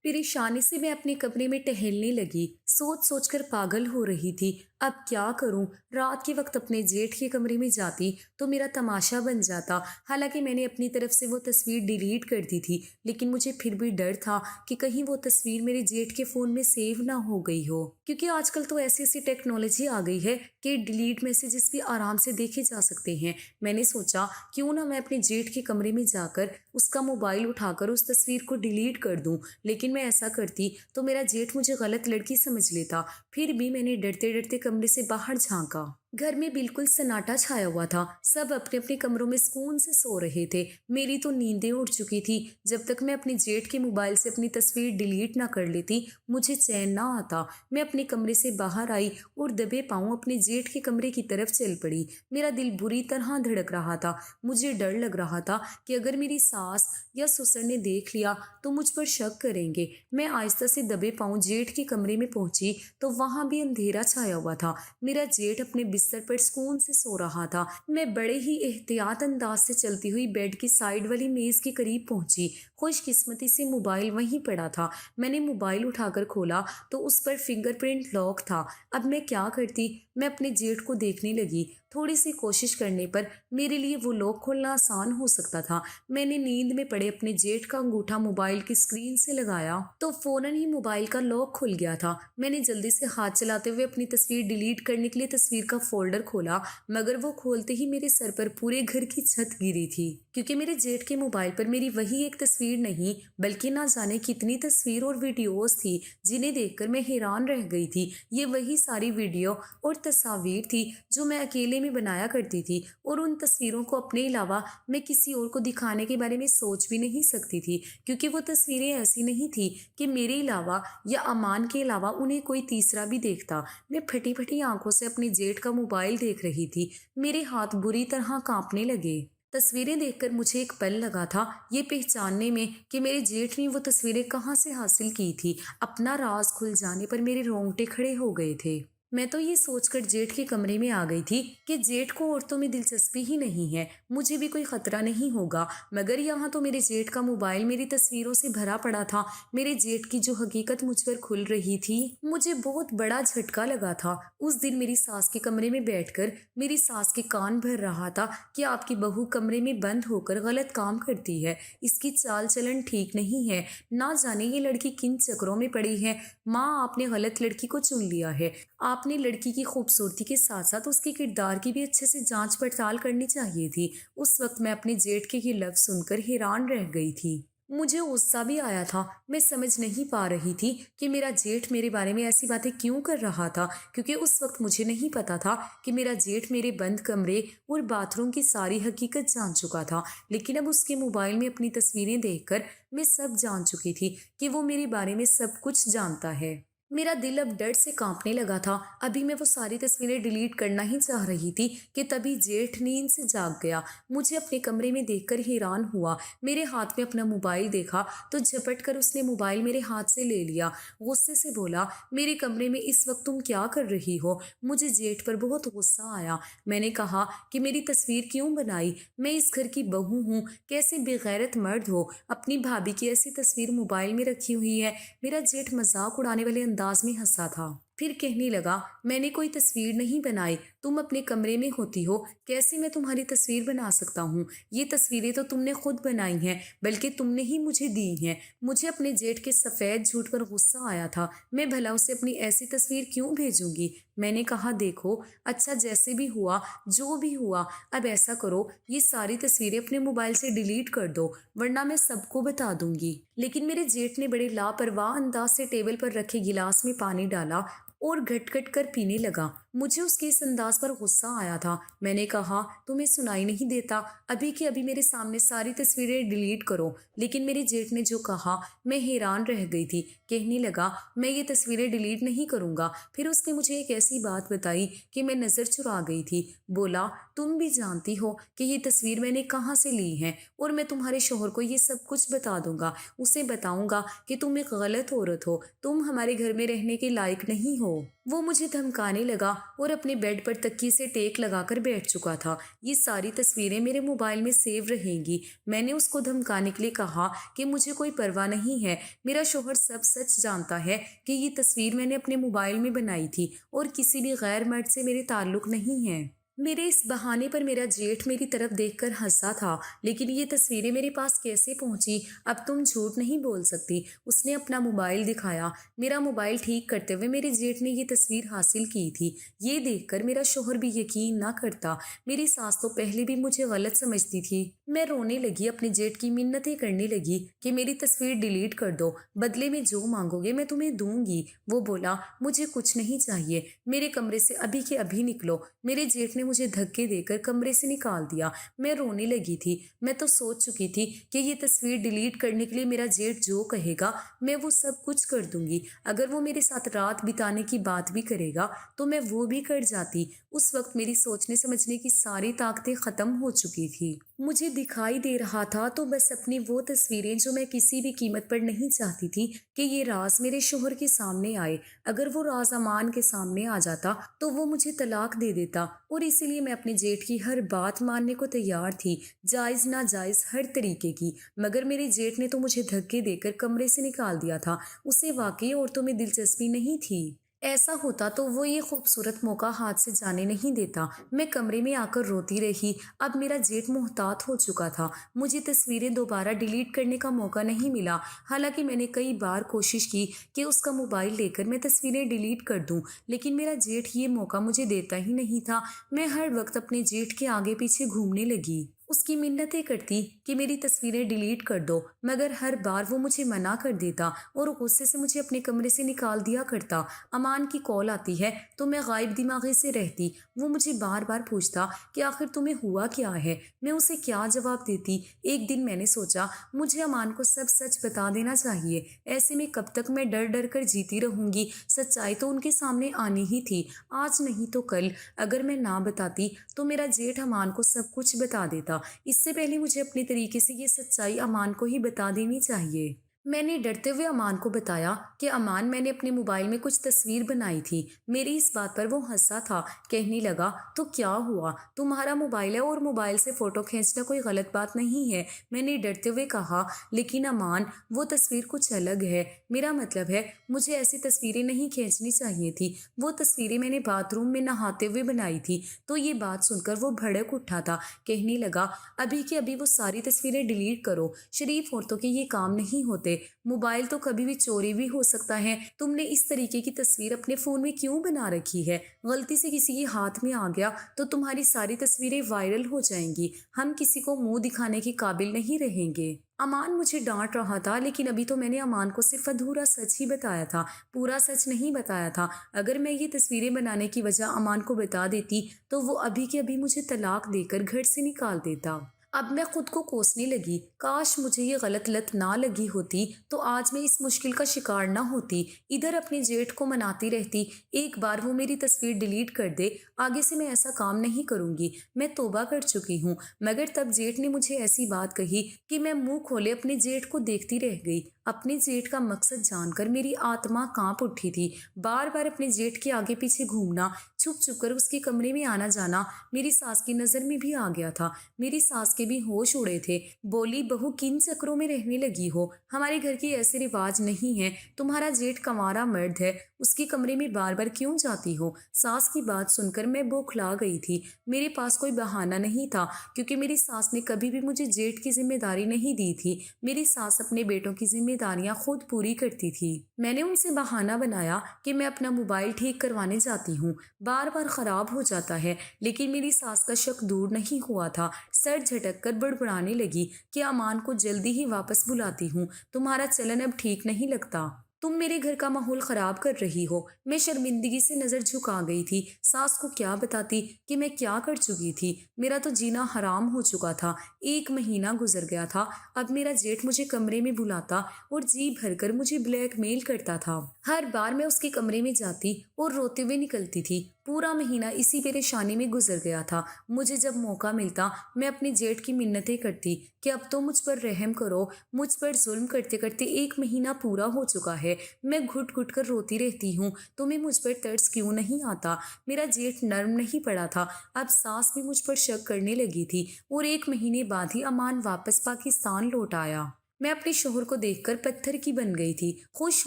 پریشانی سے میں اپنے کمرے میں ٹہلنے لگی، سوچ سوچ کر پاگل ہو رہی تھی۔ اب کیا کروں؟ رات کے وقت اپنے جیٹھ کے کمرے میں جاتی تو میرا تماشا بن جاتا۔ حالانکہ میں نے اپنی طرف سے وہ تصویر ڈیلیٹ کر دی تھی، لیکن مجھے پھر بھی ڈر تھا کہ کہیں وہ تصویر میرے جیٹھ کے فون میں سیو نہ ہو گئی ہو، کیونکہ آج کل تو ایسی ایسی ٹیکنالوجی آ گئی ہے کہ ڈیلیٹ میسیجز بھی آرام سے دیکھے جا سکتے ہیں۔ میں نے سوچا کیوں نہ میں اپنے جیٹھ کے کمرے میں جا کر اس کا موبائل اٹھا کر اس تصویر کو ڈیلیٹ کر دوں، لیکن میں ایسا کرتی تو میرا جیٹھ مجھے غلط لڑکی سمجھ لیتا۔ پھر بھی میں نے ڈرتے ڈرتے کمرے سے باہر جھانکا۔ گھر میں بالکل سناٹا چھایا ہوا تھا، سب اپنے اپنے کمروں میں سکون سے سو رہے تھے۔ میری تو نیندیں اڑ چکی تھی۔ جب تک میں اپنے جیٹھ کے موبائل سے اپنی تصویر ڈیلیٹ نہ کر لیتی مجھے چین نہ آتا۔ میں اپنے کمرے سے باہر آئی اور دبے پاؤں اپنے جیٹھ کے کمرے کی طرف چل پڑی۔ میرا دل بری طرح دھڑک رہا تھا۔ مجھے ڈر لگ رہا تھا کہ اگر میری ساس یا سسر نے دیکھ لیا تو مجھ پر شک کریں گے۔ میں آہستہ سے دبے پاؤں جیٹھ کے کمرے میں پہنچی تو وہاں بھی اندھیرا چھایا ہوا تھا۔ میرا جیٹھ اپنے بستر پر سکون سے سو رہا تھا۔ میں بڑے ہی احتیاط انداز سے چلتی ہوئی بیڈ کی سائیڈ والی میز کے قریب پہنچی۔ خوش قسمتی سے موبائل وہیں پڑا تھا۔ میں نے موبائل اٹھا کر کھولا تو اس پر فنگر پرنٹ لاک تھا۔ اب میں کیا کرتی؟ میں اپنے جیٹھ کو دیکھنے لگی۔ تھوڑی سی کوشش کرنے پر میرے لیے وہ لاک کھولنا آسان ہو سکتا تھا۔ میں نے نیند میں پڑے اپنے جیٹھ کا انگوٹھا موبائل کی اسکرین سے لگایا تو فوراً ہی موبائل کا لاک کھل گیا تھا۔ میں نے جلدی سے ہاتھ چلاتے ہوئے اپنی تصویر ڈیلیٹ کرنے کے لیے تصویر کا فولڈر کھولا، مگر وہ کھولتے ہی میرے سر پر پورے گھر کی چھت گری تھی، کیونکہ میرے جیٹھ کے موبائل پر میری وہی ایک تصویر نہیں بلکہ نہ جانے کتنی تصویر اور ویڈیوز تھی جنہیں دیکھ کر میں حیران رہ گئی تھی۔ یہ وہی ساری ویڈیو اور تصاویر تھی جو میں اکیلے میں بنایا کرتی تھی، اور ان تصویروں کو اپنے علاوہ میں کسی اور کو دکھانے کے بارے میں سوچ بھی نہیں سکتی تھی، کیونکہ وہ تصویریں ایسی نہیں تھی کہ میرے علاوہ یا امان کے علاوہ انہیں کوئی تیسرا بھی دیکھتا۔ میں پھٹی پھٹی آنکھوں سے اپنے جیٹھ کا موبائل دیکھ رہی تھی۔ میرے ہاتھ بری طرح کانپنے لگے۔ تصویریں دیکھ کر مجھے ایک پل لگا تھا یہ پہچاننے میں کہ میرے جیٹھ نے وہ تصویریں کہاں سے حاصل کی تھی۔ اپنا راز کھل جانے پر میرے رونگٹے کھڑے ہو گئے تھے۔ میں تو یہ سوچ کر جیٹھ کے کمرے میں آ گئی تھی کہ جیٹھ کو عورتوں میں دلچسپی ہی نہیں ہے، مجھے بھی کوئی خطرہ نہیں ہوگا، مگر یہاں تو میرے جیٹھ کا موبائل میری تصویروں سے بھرا پڑا تھا۔ میرے جیٹھ کی جو حقیقت مجھ پر کھل رہی تھی، مجھے بہت بڑا جھٹکا لگا تھا۔ اس دن میری ساس کے کمرے میں بیٹھ کر میری ساس کے کان بھر رہا تھا کہ آپ کی بہو کمرے میں بند ہو کر غلط کام کرتی ہے، اس کی چال چلن ٹھیک نہیں ہے، نہ جانے یہ لڑکی کن چکروں میں پڑی ہے۔ ماں، آپ نے غلط لڑکی کو چن لیا ہے، آپ نے لڑکی کی خوبصورتی کے ساتھ ساتھ اس کے کردار کی بھی اچھے سے جانچ پڑتال کرنی چاہیے تھی۔ اس وقت میں اپنے جیٹھ کے یہ لفظ سن کر حیران رہ گئی تھی۔ مجھے غصہ بھی آیا تھا۔ میں سمجھ نہیں پا رہی تھی کہ میرا جیٹھ میرے بارے میں ایسی باتیں کیوں کر رہا تھا، کیونکہ اس وقت مجھے نہیں پتا تھا کہ میرا جیٹھ میرے بند کمرے اور باتھ روم کی ساری حقیقت جان چکا تھا۔ لیکن اب اس کے موبائل میں اپنی تصویریں دیکھ کر میں سب جان چکی تھی کہ وہ میرے بارے میں سب کچھ جانتا ہے۔ میرا دل اب ڈر سے کانپنے لگا تھا۔ ابھی میں وہ ساری تصویریں ڈیلیٹ کرنا ہی چاہ رہی تھی کہ تبھی جیٹھ نیند سے جاگ گیا۔ مجھے اپنے کمرے میں دیکھ کر حیران ہوا۔ میرے ہاتھ میں اپنا موبائل دیکھا تو جھپٹ کر اس نے موبائل میرے ہاتھ سے لے لیا۔ غصے سے بولا، میرے کمرے میں اس وقت تم کیا کر رہی ہو؟ مجھے جیٹھ پر بہت غصہ آیا۔ میں نے کہا کہ میری تصویر کیوں بنائی؟ میں اس گھر کی بہو ہوں، کیسے بے غیرت مرد ہو، اپنی بھابھی کی ایسی تصویر موبائل میں رکھی ہوئی ہے۔ میرا جیٹھ مذاق اڑانے والے انداز میں ہنسا تھا۔ پھر کہنے لگا، میں نے کوئی تصویر نہیں بنائی، تم اپنے کمرے میں ہوتی ہو، کیسے میں تمہاری تصویر بنا سکتا ہوں؟ یہ تصویریں تو تم نے خود بنائی ہیں، بلکہ تم نے ہی مجھے دی ہیں۔ مجھے اپنے جیٹھ کے سفید جھوٹ پر غصہ آیا تھا۔ میں بھلا اسے اپنی ایسی تصویر کیوں بھیجوں گی؟ میں نے کہا، دیکھو، اچھا جیسے بھی ہوا، جو بھی ہوا، اب ایسا کرو، یہ ساری تصویریں اپنے موبائل سے ڈیلیٹ کر دو، ورنہ میں سب کو بتا دوں گی۔ لیکن میرے جیٹھ نے بڑے لاپرواہ انداز سے ٹیبل پر رکھے گلاس میں پانی ڈالا اور گھٹ گھٹ کر پینے لگا۔ مجھے اس کے اس انداز پر غصہ آیا تھا۔ میں نے کہا، تمہیں سنائی نہیں دیتا؟ ابھی کے ابھی میرے سامنے ساری تصویریں ڈیلیٹ کرو۔ لیکن میرے جیٹھ نے جو کہا، میں حیران رہ گئی تھی۔ کہنے لگا، میں یہ تصویریں ڈیلیٹ نہیں کروں گا۔ پھر اس نے مجھے ایک ایسی بات بتائی کہ میں نظر چرا گئی تھی۔ بولا، تم بھی جانتی ہو کہ یہ تصویر میں نے کہاں سے لی ہے، اور میں تمہارے شوہر کو یہ سب کچھ بتا دوں گا۔ اسے بتاؤں گا کہ تم ایک غلط عورت ہو، تم ہمارے گھر میں رہنے کے لائق نہیں ہو۔ وہ مجھے دھمکانے لگا اور اپنے بیڈ پر تکیے سے ٹیک لگا کر بیٹھ چکا تھا۔ یہ ساری تصویریں میرے موبائل میں سیو رہیں گی۔ میں نے اس کو دھمکانے کے لیے کہا کہ مجھے کوئی پرواہ نہیں ہے، میرا شوہر سب سچ جانتا ہے کہ یہ تصویر میں نے اپنے موبائل میں بنائی تھی اور کسی بھی غیر مرد سے میرے تعلق نہیں ہے۔ میرے اس بہانے پر میرا جیٹھ میری طرف دیکھ کر ہنسا تھا۔ لیکن یہ تصویریں میرے پاس کیسے پہنچی؟ اب تم جھوٹ نہیں بول سکتی۔ اس نے اپنا موبائل دکھایا۔ میرا موبائل ٹھیک کرتے ہوئے میرے جیٹھ نے یہ تصویر حاصل کی تھی۔ یہ دیکھ کر میرا شوہر بھی یقین نہ کرتا۔ میری ساس تو پہلے بھی مجھے غلط سمجھتی تھی۔ میں رونے لگی، اپنے جیٹھ کی منتیں کرنے لگی کہ میری تصویر ڈیلیٹ کر دو، بدلے میں جو مانگو گے میں تمہیں دوں گی۔ وہ بولا، مجھے کچھ نہیں چاہیے، میرے کمرے سے ابھی کے ابھی نکلو۔ میرے جیٹھ نے مجھے دھکے دے کر کمرے سے نکال دیا۔ میں رونے لگی تھی۔ میں تو سوچ چکی تھی کہ یہ تصویر ڈیلیٹ کرنے کے لیے میرا جیٹھ جو کہے گا میں وہ سب کچھ کر دوں گی۔ اگر وہ میرے ساتھ رات بتانے کی بات بھی کرے گا تو میں وہ بھی کر جاتی۔ اس وقت میری سوچنے سمجھنے کی ساری طاقتیں ختم ہو چکی تھی۔ مجھے دکھائی دے رہا تھا تو بس اپنی وہ تصویریں جو میں کسی بھی قیمت پر نہیں چاہتی تھی کہ یہ راز میرے شوہر کے سامنے آئے۔ اگر وہ راز امان کے سامنے آ جاتا تو وہ مجھے طلاق دے دیتا، اور اسی لیے میں اپنے جیٹھ کی ہر بات ماننے کو تیار تھی، جائز ناجائز ہر طریقے کی۔ مگر میرے جیٹھ نے تو مجھے دھکے دے کر کمرے سے نکال دیا تھا۔ اسے واقعی عورتوں میں دلچسپی نہیں تھی۔ ایسا ہوتا تو وہ یہ خوبصورت موقع ہاتھ سے جانے نہیں دیتا۔ میں کمرے میں آ کر روتی رہی۔ اب میرا جیٹھ محتاط ہو چکا تھا۔ مجھے تصویریں دوبارہ ڈیلیٹ کرنے کا موقع نہیں ملا، حالانکہ میں نے کئی بار کوشش کی کہ اس کا موبائل لے کر میں تصویریں ڈیلیٹ کر دوں، لیکن میرا جیٹھ یہ موقع مجھے دیتا ہی نہیں تھا۔ میں ہر وقت اپنے جیٹھ کے آگے پیچھے گھومنے لگی، اس کی منتیں کرتی کہ میری تصویریں ڈیلیٹ کر دو، مگر ہر بار وہ مجھے منع کر دیتا اور غصے سے مجھے اپنے کمرے سے نکال دیا کرتا۔ امان کی کال آتی ہے تو میں غائب دماغی سے رہتی۔ وہ مجھے بار بار پوچھتا کہ آخر تمہیں ہوا کیا ہے، میں اسے کیا جواب دیتی۔ ایک دن میں نے سوچا مجھے امان کو سب سچ بتا دینا چاہیے، ایسے میں کب تک میں ڈر ڈر کر جیتی رہوں گی؟ سچائی تو ان کے سامنے آنی ہی تھی، آج نہیں تو کل۔ اگر میں نہ بتاتی تو میرا جیٹھ امان کو سب کچھ بتا دیتا تھا۔ اس سے پہلے مجھے اپنے طریقے سے یہ سچائی امان کو ہی بتا دینی چاہیے۔ میں نے ڈرتے ہوئے امان کو بتایا کہ امان، میں نے اپنے موبائل میں کچھ تصویر بنائی تھی۔ میری اس بات پر وہ ہنسا تھا، کہنے لگا تو کیا ہوا، تمہارا موبائل ہے اور موبائل سے فوٹو کھینچنا کوئی غلط بات نہیں ہے۔ میں نے ڈرتے ہوئے کہا لیکن امان، وہ تصویر کچھ الگ ہے، میرا مطلب ہے مجھے ایسی تصویریں نہیں کھینچنی چاہیے تھی، وہ تصویریں میں نے باتھ روم میں نہاتے ہوئے بنائی تھی۔ تو یہ بات سن کر وہ بھڑک اٹھا تھا، کہنے لگا ابھی کے ابھی وہ ساری تصویریں ڈیلیٹ کرو، شریف عورتوں کے یہ کام نہیں ہوتے، موبائل تو کبھی بھی چوری بھی ہو سکتا ہے، تم نے اس طریقے کی تصویر اپنے فون میں کیوں بنا رکھی ہے، غلطی سے کسی کے ہاتھ میں آ گیا تو تمہاری ساری تصویریں وائرل ہو جائیں گی، ہم کسی کو منہ دکھانے کے قابل نہیں رہیں گے۔ امان مجھے ڈانٹ رہا تھا، لیکن ابھی تو میں نے امان کو صرف ادھورا سچ ہی بتایا تھا، پورا سچ نہیں بتایا تھا۔ اگر میں یہ تصویریں بنانے کی وجہ امان کو بتا دیتی تو وہ ابھی کے ابھی مجھے طلاق دے کر گھر سے نکال دیتا۔ اب میں خود کو کوسنے لگی، کاش مجھے یہ غلط لت نہ لگی ہوتی تو آج میں اس مشکل کا شکار نہ ہوتی۔ ادھر اپنے جیٹھ کو مناتی رہتی، ایک بار وہ میری تصویر ڈیلیٹ کر دے، آگے سے میں ایسا کام نہیں کروں گی، میں توبہ کر چکی ہوں۔ مگر تب جیٹھ نے مجھے ایسی بات کہی کہ میں منہ کھولے اپنے جیٹھ کو دیکھتی رہ گئی۔ اپنے جیٹھ کا مقصد جان کر میری آتما کانپ اٹھی تھی، بار بار اپنے جیٹھ کے آگے پیچھے گھومنا، چھپ چھپ کر اس کے کمرے میں آنا جانا میری ساس کی نظر میں بھی آ گیا تھا۔ میری ساس کے بھی ہوش اڑے تھے، بولی بہو کن چکروں میں رہنے لگی ہو، ہمارے گھر کے ایسے رواج نہیں ہیں، تمہارا جیٹھ کنوارا مرد ہے، اس کے کمرے میں بار بار کیوں جاتی ہو۔ ساس کی بات سن کر میں بوکھلا گئی تھی، میرے پاس کوئی بہانہ نہیں تھا، کیونکہ میری ساس نے کبھی بھی مجھے جیٹھ کی ذمہ داری نہیں دی تھی، میری ساس اپنے بیٹوں کی ذمہ داریاں خود پوری کرتی تھی۔ میں نے ان سے بہانہ بنایا کہ میں اپنا موبائل ٹھیک کروانے جاتی ہوں، بار بار خراب ہو جاتا ہے، لیکن میری ساس کا شک دور نہیں ہوا تھا، سر جھٹک کر بڑبڑانے لگی کہ امان کو جلدی ہی واپس بلاتی ہوں، تمہارا چلن اب ٹھیک نہیں لگتا، تم میرے گھر کا ماحول خراب کر رہی ہو۔ میں شرمندگی سے نظر جھکا گئی تھی، ساس کو کیا بتاتی کہ میں کیا کر چکی تھی، میرا تو جینا حرام ہو چکا تھا۔ 1 مہینہ گزر گیا تھا، اب میرا جیٹھ مجھے کمرے میں بلاتا اور جی بھر کر مجھے بلیک میل کرتا تھا۔ ہر بار میں اس کے کمرے میں جاتی اور روتے ہوئے نکلتی تھی، پورا مہینہ اسی پریشانی میں گزر گیا تھا۔ مجھے جب موقع ملتا میں اپنے جیٹھ کی منتیں کرتی کہ اب تو مجھ پر رحم کرو، مجھ پر ظلم کرتے کرتے 1 مہینہ پورا ہو چکا ہے، میں گھٹ گھٹ کر روتی رہتی ہوں، تمہیں مجھ پر ترس کیوں نہیں آتا۔ میرا جیٹھ نرم نہیں پڑا تھا، اب ساس بھی مجھ پر شک کرنے لگی تھی، اور 1 مہینے بعد ہی امان واپس پاکستان لوٹ آیا۔ میں اپنے شوہر کو دیکھ کر پتھر کی بن گئی تھی، خوش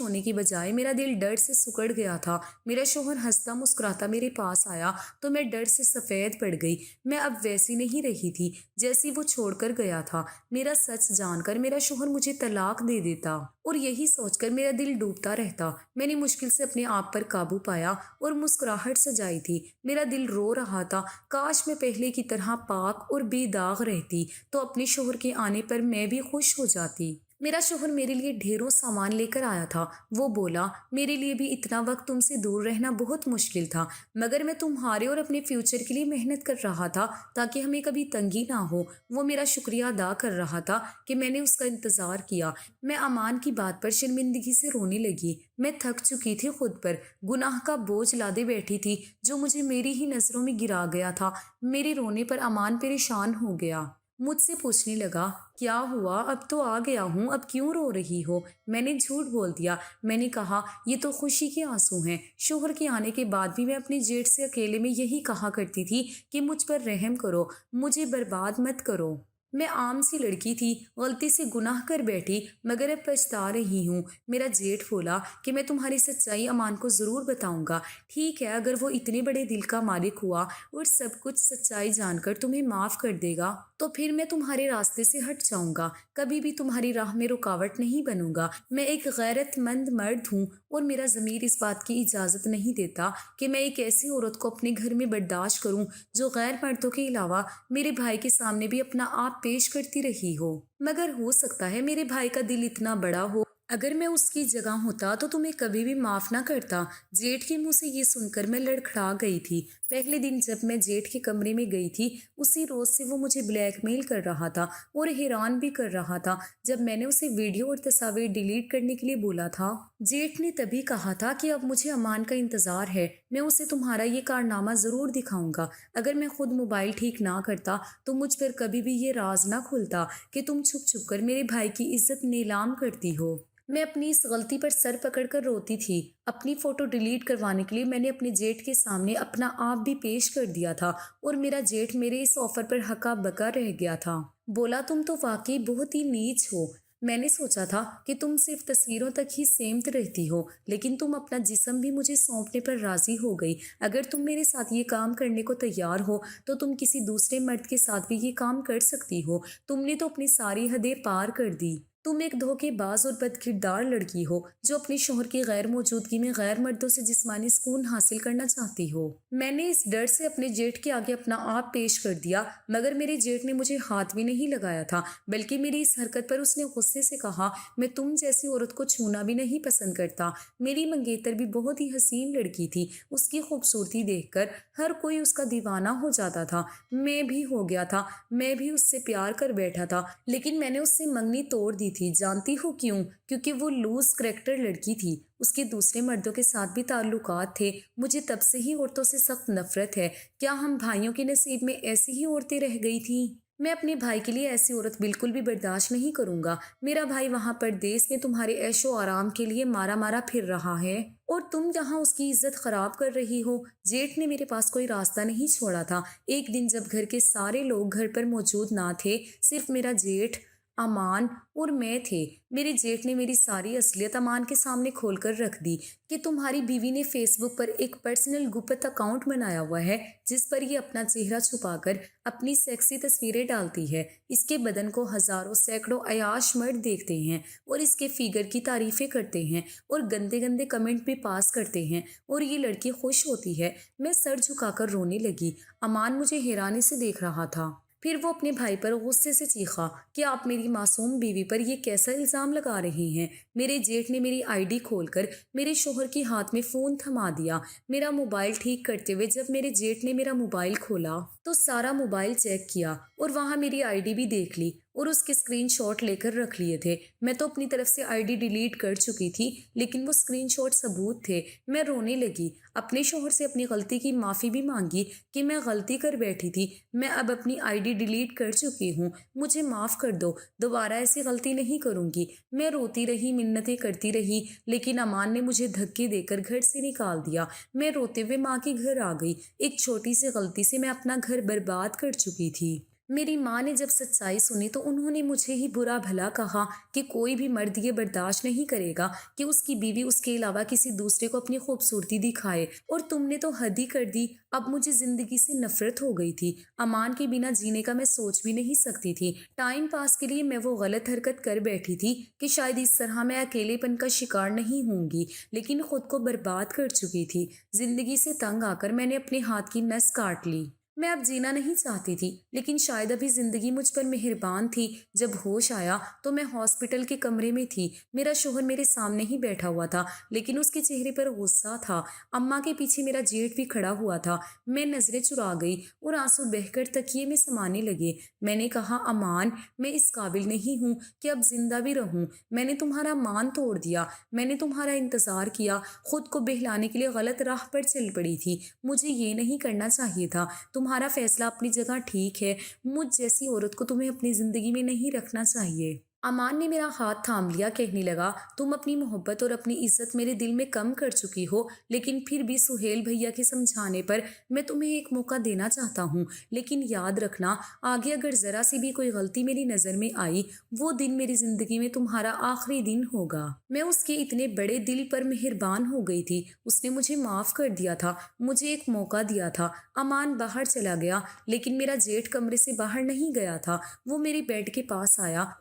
ہونے کی بجائے میرا دل ڈر سے سکڑ گیا تھا۔ میرا شوہر ہنستا مسکراتا میرے پاس آیا تو میں ڈر سے سفید پڑ گئی، میں اب ویسی نہیں رہی تھی جیسی وہ چھوڑ کر گیا تھا۔ میرا سچ جان کر میرا شوہر مجھے طلاق دے دیتا، اور یہی سوچ کر میرا دل ڈوبتا رہتا۔ میں نے مشکل سے اپنے آپ پر قابو پایا اور مسکراہٹ سجائی تھی، میرا دل رو رہا تھا، کاش میں پہلے کی طرح پاک اور بے داغ رہتی تو اپنے شوہر کے آنے پر میں بھی خوش ہو جاتی۔ میرا شوہر میرے لیے ڈھیروں سامان لے کر آیا تھا، وہ بولا میرے لیے بھی اتنا وقت تم سے دور رہنا بہت مشکل تھا، مگر میں تمہارے اور اپنے فیوچر کے لیے محنت کر رہا تھا تاکہ ہمیں کبھی تنگی نہ ہو۔ وہ میرا شکریہ ادا کر رہا تھا کہ میں نے اس کا انتظار کیا۔ میں امان کی بات پر شرمندگی سے رونے لگی، میں تھک چکی تھی، خود پر گناہ کا بوجھ لادے بیٹھی تھی جو مجھے میری ہی نظروں میں گرا گیا تھا۔ میرے رونے پر امان پریشان ہو گیا، مجھ سے پوچھنے لگا کیا ہوا، اب تو آ گیا ہوں، اب کیوں رو رہی ہو۔ میں نے جھوٹ بول دیا، میں نے کہا یہ تو خوشی کے آنسو ہیں، شوہر کے آنے کے بعد بھی میں اپنے جیٹھ سے اکیلے میں یہی کہا کرتی تھی کہ مجھ پر رحم کرو، مجھے برباد مت کرو۔ میں عام سی لڑکی تھی، غلطی سے گناہ کر بیٹھی، مگر اب پچھتا رہی ہوں۔ میرا جیٹھ بولا کہ میں تمہاری سچائی امان کو ضرور بتاؤں گا، ٹھیک ہے، اگر وہ اتنے بڑے دل کا مالک ہوا اور سب کچھ سچائی جان کر تمہیں معاف کر دے گا تو پھر میں تمہارے راستے سے ہٹ جاؤں گا، کبھی بھی تمہاری راہ میں رکاوٹ نہیں بنوں گا۔ میں ایک غیرت مند مرد ہوں اور میرا ضمیر اس بات کی اجازت نہیں دیتا کہ میں ایک ایسی عورت کو اپنے گھر میں برداشت کروں جو غیر مردوں کے علاوہ میرے بھائی کے سامنے بھی اپنا آپ پیش کرتی رہی ہو۔ مگر ہو سکتا ہے میرے بھائی کا دل اتنا بڑا ہو، اگر میں اس کی جگہ ہوتا تو تمہیں کبھی بھی معاف نہ کرتا۔ جیٹھ کے منہ سے یہ سن کر میں لڑکھڑا گئی تھی۔ پہلے دن جب میں جیٹھ کے کمرے میں گئی تھی اسی روز سے وہ مجھے بلیک میل کر رہا تھا اور حیران بھی کر رہا تھا جب میں نے اسے ویڈیو اور تصاویر ڈیلیٹ کرنے کے لیے بولا تھا۔ جیٹھ نے تبھی کہا تھا کہ اب مجھے امان کا انتظار ہے، میں اسے تمہارا یہ کارنامہ ضرور دکھاؤں گا۔ اگر میں خود موبائل ٹھیک نہ کرتا تو مجھ پر کبھی بھی یہ راز نہ کھلتا کہ تم چھپ چھپ کر میرے بھائی کی عزت نیلام کرتی ہو۔ میں اپنی اس غلطی پر سر پکڑ کر روتی تھی۔ اپنی فوٹو ڈیلیٹ کروانے کے لیے میں نے اپنے جیٹھ کے سامنے اپنا آپ بھی پیش کر دیا تھا اور میرا جیٹھ میرے اس آفر پر ہکا بکا رہ گیا تھا۔ بولا تم تو واقعی بہت ہی نیچ ہو، میں نے سوچا تھا کہ تم صرف تصویروں تک ہی سیمت رہتی ہو، لیکن تم اپنا جسم بھی مجھے سونپنے پر راضی ہو گئی۔ اگر تم میرے ساتھ یہ کام کرنے کو تیار ہو تو تم کسی دوسرے مرد کے ساتھ بھی یہ کام کر سکتی ہو۔ تم نے تو اپنی ساری حدیں پار کر دی۔ تم ایک دھوکے باز اور بد کردار لڑکی ہو جو اپنے شوہر کی غیر موجودگی میں غیر مردوں سے جسمانی سکون حاصل کرنا چاہتی ہو۔ میں نے اس ڈر سے اپنے جیٹھ کے آگے اپنا آپ پیش کر دیا، مگر میرے جیٹھ نے مجھے ہاتھ بھی نہیں لگایا تھا، بلکہ میری اس حرکت پر اس نے غصے سے کہا، میں تم جیسی عورت کو چھونا بھی نہیں پسند کرتا۔ میری منگیتر بھی بہت ہی حسین لڑکی تھی، اس کی خوبصورتی دیکھ کر ہر کوئی اس کا دیوانہ ہو جاتا تھا۔ میں بھی ہو گیا تھا، میں بھی اس سے پیار کر بیٹھا تھا، لیکن میں نے اس سے منگنی توڑ دی تھی۔ جانتی ہو کیوں؟ کیونکہ وہ لوز کریکٹر لڑکی تھی، اس کے دوسرے مردوں کے ساتھ بھی تعلقات تھے۔ مجھے تب سے ہی عورتوں سے سخت نفرت ہے۔ کیا ہم بھائیوں کے نصیب میں ایسی ہی عورتیں رہ گئی تھیں؟ میں اپنے بھائی کے لیے ایسی عورت بالکل بھی برداشت نہیں کروں گا۔ میرا بھائی وہاں پردیس میں تمہارے عیش و آرام کے لیے مارا مارا پھر رہا ہے اور تم یہاں اس کی عزت خراب کر رہی ہو۔ جیٹھ نے میرے پاس کوئی راستہ نہیں چھوڑا تھا۔ ایک دن جب گھر کے سارے لوگ گھر پر موجود نہ تھے، صرف میرا جیٹھ، امان اور میں تھے، میرے جیٹھ نے میری ساری اصلیت امان کے سامنے کھول کر رکھ دی کہ تمہاری بیوی نے فیس بک پر ایک پرسنل گپت اکاؤنٹ بنایا ہوا ہے جس پر یہ اپنا چہرہ چھپا کر اپنی سیکسی تصویریں ڈالتی ہے۔ اس کے بدن کو ہزاروں سینکڑوں عیاش مرد دیکھتے ہیں اور اس کے فیگر کی تعریفیں کرتے ہیں اور گندے گندے کمنٹ بھی پاس کرتے ہیں اور یہ لڑکی خوش ہوتی ہے۔ میں سر جھکا کر رونے لگی۔ امان مجھے حیرانی سے دیکھ رہا تھا۔ پھر وہ اپنے بھائی پر غصے سے چیخا کہ آپ میری معصوم بیوی پر یہ کیسا الزام لگا رہے ہیں؟ میرے جیٹھ نے میری آئی ڈی کھول کر میرے شوہر کے ہاتھ میں فون تھما دیا۔ میرا موبائل ٹھیک کرتے ہوئے جب میرے جیٹھ نے میرا موبائل کھولا تو سارا موبائل چیک کیا اور وہاں میری آئی ڈی بھی دیکھ لی اور اس کے اسکرین شاٹ لے کر رکھ لیے تھے۔ میں تو اپنی طرف سے آئی ڈی ڈیلیٹ کر چکی تھی، لیکن وہ اسکرین شاٹ ثبوت تھے۔ میں رونے لگی، اپنے شوہر سے اپنی غلطی کی معافی بھی مانگی کہ میں غلطی کر بیٹھی تھی۔ میں اب اپنی آئی ڈی ڈیلیٹ کر چکی ہوں، مجھے معاف کر دو، دوبارہ ایسی غلطی نہیں کروں گی۔ میں روتی رہی، منتیں کرتی رہی، لیکن امان نے مجھے دھکے دے کر گھر سے نکال دیا۔ میں روتے ہوئے ماں کے گھر آ گئی۔ ایک چھوٹی سی غلطی سے میں اپنا گھر برباد کر چکی تھی۔ میری ماں نے جب سچائی سنی تو انہوں نے مجھے ہی برا بھلا کہا کہ کوئی بھی مرد یہ برداشت نہیں کرے گا کہ اس کی بیوی اس کے علاوہ کسی دوسرے کو اپنی خوبصورتی دکھائے، اور تم نے تو حد ہی کر دی۔ اب مجھے زندگی سے نفرت ہو گئی تھی۔ امان کے بنا جینے کا میں سوچ بھی نہیں سکتی تھی۔ ٹائم پاس کے لیے میں وہ غلط حرکت کر بیٹھی تھی کہ شاید اس طرح میں اکیلے پن کا شکار نہیں ہوں گی، لیکن خود کو برباد کر چکی تھی۔ زندگی سے تنگ آ کر میں نے اپنے ہاتھ کی نس کاٹ لی۔ میں اب جینا نہیں چاہتی تھی، لیکن شاید ابھی زندگی مجھ پر مہربان تھی۔ جب ہوش آیا تو میں ہاسپٹل کے کمرے میں تھی۔ میرا شوہر میرے سامنے ہی بیٹھا ہوا تھا، لیکن اس کے چہرے پر غصہ تھا۔ اماں کے پیچھے میرا جیٹھ بھی کھڑا ہوا تھا۔ میں نظریں چرا گئی اور آنسو بہہ کر تکیے میں سمانے لگے۔ میں نے کہا، امان، میں اس قابل نہیں ہوں کہ اب زندہ بھی رہوں۔ میں نے تمہارا مان توڑ دیا، میں نے تمہارا انتظار کیا، خود کو بہلانے کے لیے غلط راہ پر چل پڑی تھی۔ مجھے یہ نہیں کرنا چاہیے تھا۔ تمہارا فیصلہ اپنی جگہ ٹھیک ہے، مجھ جیسی عورت کو تمہیں اپنی زندگی میں نہیں رکھنا چاہیے۔ امان نے میرا ہاتھ تھام لیا، کہنے لگا، تم اپنی محبت اور اپنی عزت میرے دل میں کم کر چکی ہو، لیکن پھر بھی سہیل بھیا کے سمجھانے پر میں تمہیں ایک موقع دینا چاہتا ہوں۔ لیکن یاد رکھنا، آگے اگر ذرا سی بھی کوئی غلطی میری نظر میں آئی، وہ دن میری زندگی میں تمہارا آخری دن ہوگا۔ میں اس کے اتنے بڑے دل پر مہربان ہو گئی تھی، اس نے مجھے معاف کر دیا تھا، مجھے ایک موقع دیا تھا۔ امان باہر چلا گیا، لیکن میرا جیٹھ کمرے سے باہر نہیں گیا تھا۔ وہ میرے بیڈ کے پاس آیا،